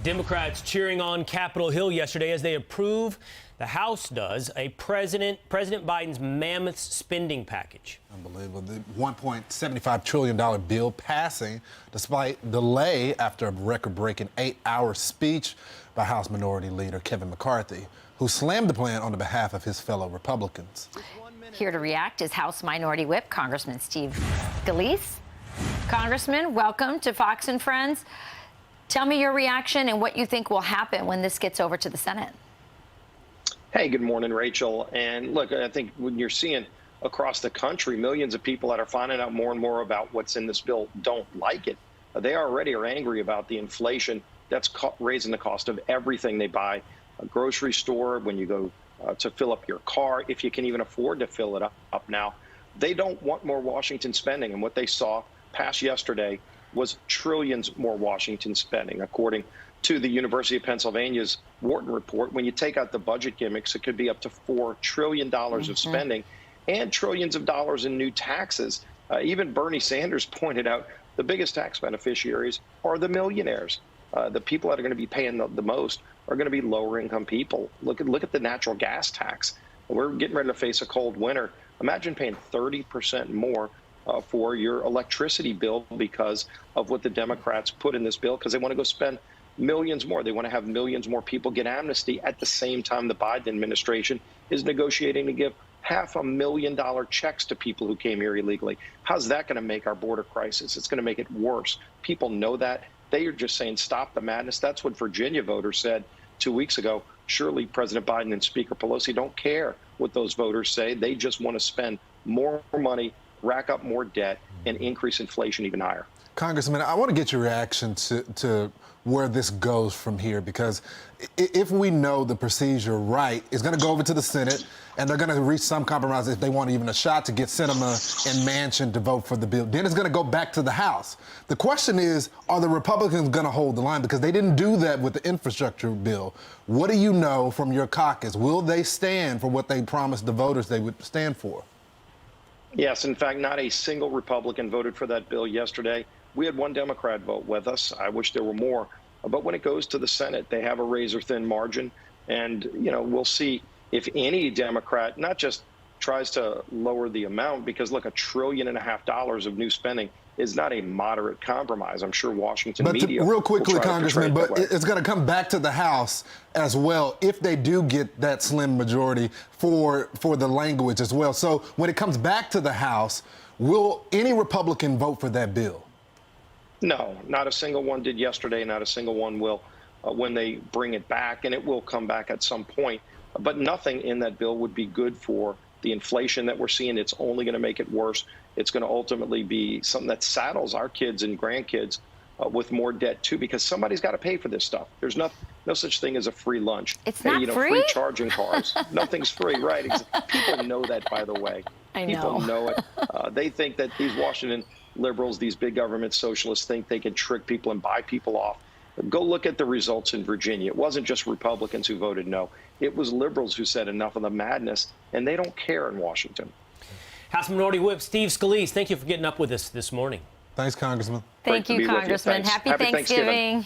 Democrats cheering on Capitol Hill yesterday as they approve, the House does, a President Biden's mammoth spending package. Unbelievable. The $1.75 trillion bill passing despite delay after a record-breaking 8-hour speech by House Minority Leader Kevin McCarthy, who slammed the plan on behalf of his fellow Republicans. Here to react is House Minority Whip Congressman Steve Scalise. Congressman, welcome to Fox and Friends. Tell me your reaction and what you think will happen when this gets over to the Senate. Hey, good morning, Rachel. And look, I think when you're seeing across the country, millions of people that are finding out more and more about what's in this bill don't like it. They already are angry about the inflation that's raising the cost of everything they buy. A grocery store, when you go to fill up your car, if you can even afford to fill it up now, they don't want more Washington spending. And what they saw pass yesterday was trillions more Washington spending. According to the University of Pennsylvania's Wharton report, when you take out the budget gimmicks, it could be up to $4 trillion of spending and trillions of dollars in new taxes. Even Bernie Sanders pointed out the biggest tax beneficiaries are the millionaires. The people that are going to be paying the most are going to be lower income people. Look at the natural gas tax. We're getting ready to face a cold winter. Imagine paying 30% more for your electricity bill because of what the Democrats put in this bill, because they want to go spend millions more. They want to have millions more people get amnesty at the same time the Biden administration is negotiating to give $500,000 checks to people who came here illegally. How's that going to make our border crisis? It's going to make it worse. People know that. They are just saying, stop the madness. That's what Virginia voters said 2 weeks ago. Surely President Biden and Speaker Pelosi don't care what those voters say. They just want to spend more money, rack up more debt, and increase inflation even higher. Congressman, I want to get your reaction to where this goes from here, because if we know the procedure right, it's going to go over to the Senate, and they're going to reach some compromise if they want even a shot to get Sinema and Manchin to vote for the bill. Then it's going to go back to the House. The question is, are the Republicans going to hold the line? Because they didn't do that with the infrastructure bill. What do you know from your caucus? Will they stand for what they promised the voters they would stand for? Yes, in fact, not a single Republican voted for that bill yesterday. We had one Democrat vote with us. I wish there were more. But when it goes to the Senate, they have a razor-thin margin. And, you know, we'll see if any Democrat not just tries to lower the amount, because, look, $1.5 trillion of new spending is not a moderate compromise. I'm sure Washington media real quickly, will try Congressman, to but it's going to come back to the House as well if they do get that slim majority for the language as well. So when it comes back to the House, will any Republican vote for that bill? No, not a single one did yesterday. Not a single one will when they bring it back, and it will come back at some point. But nothing in that bill would be good for the inflation that we're seeing. It's only going to make it worse. It's going to ultimately be something that saddles our kids and grandkids with more debt, too, because somebody's got to pay for this stuff. There's no such thing as a free lunch. It's not free? Free charging cars. Nothing's free, right? People know that, by the way. I know. People know it. They think that these Washington liberals, these big government socialists, think they can trick people and buy people off. Go look at the results in Virginia. It wasn't just Republicans who voted no. It was liberals who said enough of the madness, and they don't care in Washington. House Minority Whip Steve Scalise, thank you for getting up with us this morning. Thanks, Congressman. Thank you, Congressman. Happy Thanksgiving.